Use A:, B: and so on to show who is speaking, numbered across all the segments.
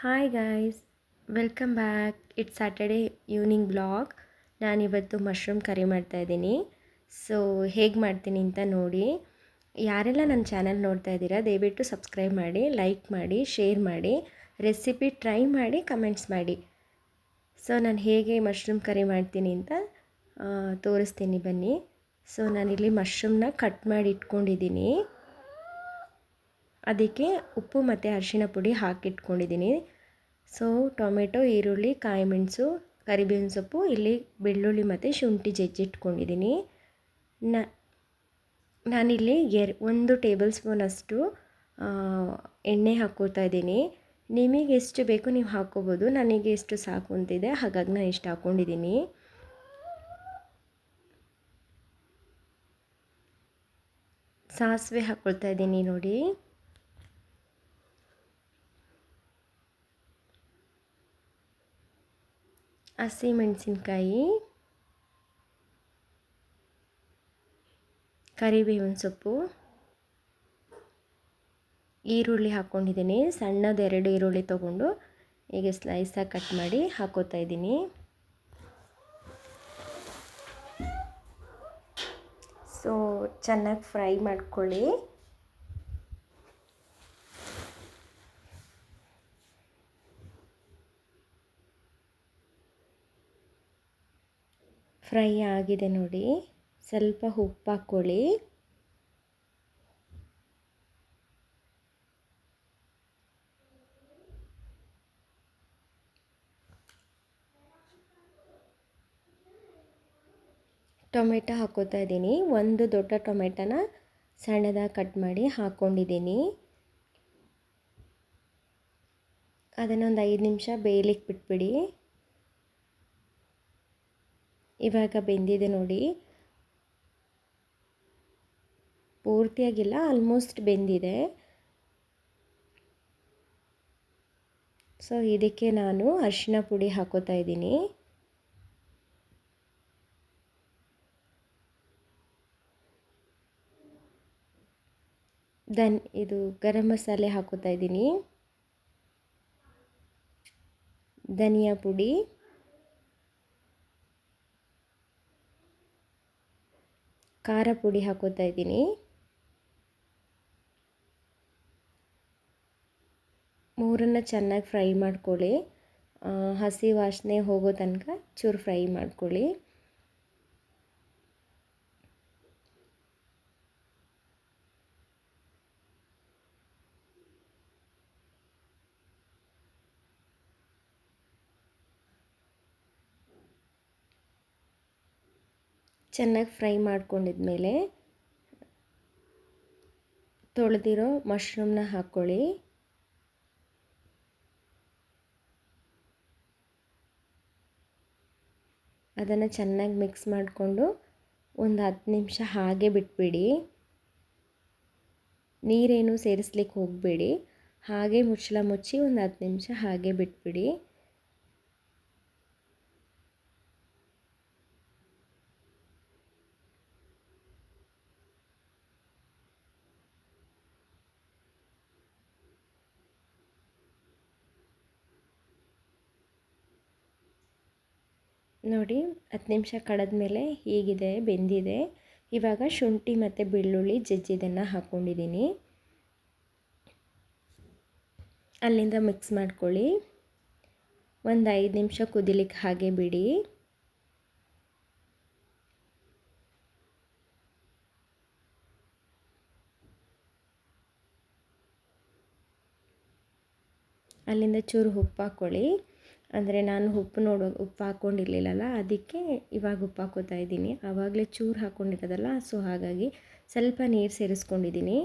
A: Hi guys, welcome back. It's Saturday evening blog. ನಾನಿವತ್ತು mushroom curry ಮಾಡ್ತಾಯಿದ್ದೀನಿ. So ಹೇಗೆ ಮಾಡ್ತೀನಿ ಅಂತ ನೋಡಿ. ಯಾರೆಲ್ಲ ನನ್ನ ಚಾನಲ್ ನೋಡ್ತಾ ಇದ್ದೀರಾ ದಯವಿಟ್ಟು ಸಬ್ಸ್ಕ್ರೈಬ್ ಮಾಡಿ, ಲೈಕ್ ಮಾಡಿ, ಶೇರ್ ಮಾಡಿ, ರೆಸಿಪಿ ಟ್ರೈ ಮಾಡಿ, ಕಮೆಂಟ್ಸ್ ಮಾಡಿ. ಸೊ ನಾನು ಹೇಗೆ ಮಶ್ರೂಮ್ ಕರಿ ಮಾಡ್ತೀನಿ ಅಂತ ತೋರಿಸ್ತೀನಿ ಬನ್ನಿ. ಸೊ ನಾನಿಲ್ಲಿ ಮಶ್ರೂಮ್ನ ಕಟ್ ಮಾಡಿ ಇಟ್ಕೊಂಡಿದ್ದೀನಿ. ಅದಕ್ಕೆ ಉಪ್ಪು ಮತ್ತು ಅರಿಶಿಣ ಪುಡಿ ಹಾಕಿಟ್ಕೊಂಡಿದ್ದೀನಿ. ಸೊ ಟೊಮೆಟೊ, ಈರುಳ್ಳಿ, ಕಾಯಿ ಮೆಣಸು, ಕರಿಬೇವಿನ ಸೊಪ್ಪು, ಇಲ್ಲಿ ಬೆಳ್ಳುಳ್ಳಿ ಮತ್ತು ಶುಂಠಿ ಜಜ್ಜಿಟ್ಕೊಂಡಿದ್ದೀನಿ. ನಾನಿಲ್ಲಿ 1 ಟೇಬಲ್ ಸ್ಪೂನಷ್ಟು ಎಣ್ಣೆ ಹಾಕ್ಕೋತಾ ಇದ್ದೀನಿ. ನಿಮಗೆ ಎಷ್ಟು ಬೇಕು ನೀವು ಹಾಕ್ಕೋಬೋದು. ನನಗೆ ಎಷ್ಟು ಸಾಕು ಅಂತಿದೆ, ಹಾಗಾಗಿ ನಾನು ಇಷ್ಟು ಹಾಕ್ಕೊಂಡಿದ್ದೀನಿ. ಸಾಸಿವೆ ಹಾಕ್ಕೊಳ್ತಾ ಇದ್ದೀನಿ ನೋಡಿ. ಹಸಿ ಮೆಣಸಿನ್ಕಾಯಿ, ಕರಿಬೇವಿನ ಸೊಪ್ಪು, ಈರುಳ್ಳಿ ಹಾಕ್ಕೊಂಡಿದ್ದೀನಿ. ಸಣ್ಣದು 2 ಈರುಳ್ಳಿ ತೊಗೊಂಡು ಹೀಗೆ ಸ್ಲೈಸಾಗಿ ಕಟ್ ಮಾಡಿ ಹಾಕ್ಕೋತಾ ಇದ್ದೀನಿ. ಸೊ ಚೆನ್ನಾಗಿ ಫ್ರೈ ಮಾಡ್ಕೊಳ್ಳಿ. ಫ್ರೈ ಆಗಿದೆ ನೋಡಿ. ಸ್ವಲ್ಪ ಉಪ್ಪು ಹಾಕ್ಕೊಳ್ಳಿ. ಟೊಮೆಟೊ ಹಾಕ್ಕೋತಾ ಇದ್ದೀನಿ. 1 ದೊಡ್ಡ ಟೊಮೆಟೊನ ಸಣ್ಣದಾಗಿ ಕಟ್ ಮಾಡಿ ಹಾಕ್ಕೊಂಡಿದ್ದೀನಿ. ಅದನ್ನೊಂದು 5 ನಿಮಿಷ ಬೇಯಲಿಕ್ಕೆ ಬಿಟ್ಬಿಡಿ. ಇವಾಗ ಬೆಂದಿದೆ ನೋಡಿ. ಪೂರ್ತಿಯಾಗಿಲ್ಲ, ಆಲ್ಮೋಸ್ಟ್ ಬೆಂದಿದೆ. ಸೊ ಇದಕ್ಕೆ ನಾನು ಅರಿಶಿಣ ಪುಡಿ ಹಾಕ್ಕೋತಾ ಇದ್ದೀನಿ. ಇದು ಗರಂ ಮಸಾಲೆ ಹಾಕ್ಕೋತಾ ಇದ್ದೀನಿ. ಧನಿಯಾ ಪುಡಿ, ಖಾರ ಪುಡಿ ಹಾಕ್ಕೋತಾ ಇದ್ದೀನಿ. 3 ಚೆನ್ನಾಗಿ ಫ್ರೈ ಮಾಡ್ಕೊಳ್ಳಿ. ಹಸಿ ವಾಸನೆ ಹೋಗೋ ತನಕ ಚೂರು ಫ್ರೈ ಮಾಡ್ಕೊಳ್ಳಿ. ಚೆನ್ನಾಗಿ ಫ್ರೈ ಮಾಡ್ಕೊಂಡಿದ್ಮೇಲೆ ತೊಳೆದಿರೋ ಮಶ್ರೂಮ್ನ ಹಾಕ್ಕೊಳ್ಳಿ. ಅದನ್ನು ಚೆನ್ನಾಗಿ ಮಿಕ್ಸ್ ಮಾಡಿಕೊಂಡು ಒಂದು 10 ನಿಮಿಷ ಹಾಗೆ ಬಿಟ್ಬಿಡಿ. ನೀರೇನು ಸೇರಿಸ್ಲಿಕ್ಕೆ ಹೋಗಬೇಡಿ. ಹಾಗೆ ಮುಚ್ಚಳ ಮುಚ್ಚಿ ಒಂದು 10 ನಿಮಿಷ ಹಾಗೆ ಬಿಟ್ಬಿಡಿ. ನೋಡಿ 10 ನಿಮಿಷ ಕಳೆದ್ಮೇಲೆ ಹೀಗಿದೆ, ಬೆಂದಿದೆ. ಇವಾಗ ಶುಂಠಿ ಮತ್ತು ಬೆಳ್ಳುಳ್ಳಿ ಜಜ್ಜಿದನ್ನು ಹಾಕ್ಕೊಂಡಿದ್ದೀನಿ. ಅಲ್ಲಿಂದ ಮಿಕ್ಸ್ ಮಾಡ್ಕೊಳ್ಳಿ. ಒಂದು 5 ನಿಮಿಷ ಕುದಿಲಿಕ್ಕೆ ಹಾಗೆ ಬಿಡಿ. ಅಲ್ಲಿಂದ ಚೂರು ಉಪ್ಪು ಹಾಕ್ಕೊಳ್ಳಿ. ಅಂದರೆ ನಾನು ಉಪ್ಪು ಹಾಕ್ಕೊಂಡಿರಲಿಲ್ಲಲ್ಲ, ಅದಕ್ಕೆ ಇವಾಗ ಉಪ್ಪು ಹಾಕ್ಕೋತಾ ಇದ್ದೀನಿ. ಆವಾಗಲೇ ಚೂರು ಹಾಕ್ಕೊಂಡಿರೋದಲ್ಲ, ಸೊ ಹಾಗಾಗಿ ಸ್ವಲ್ಪ ನೀರು ಸೇರಿಸ್ಕೊಂಡಿದ್ದೀನಿ.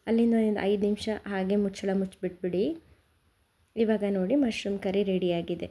A: ಅಲ್ಲಿಂದ ಒಂದು 5 ನಿಮಿಷ ಹಾಗೆ ಮುಚ್ಚಳ ಮುಚ್ಚಿಬಿಟ್ಬಿಡಿ. ಇವಾಗ ನೋಡಿ ಮಶ್ರೂಮ್ ಕರಿ ರೆಡಿಯಾಗಿದೆ.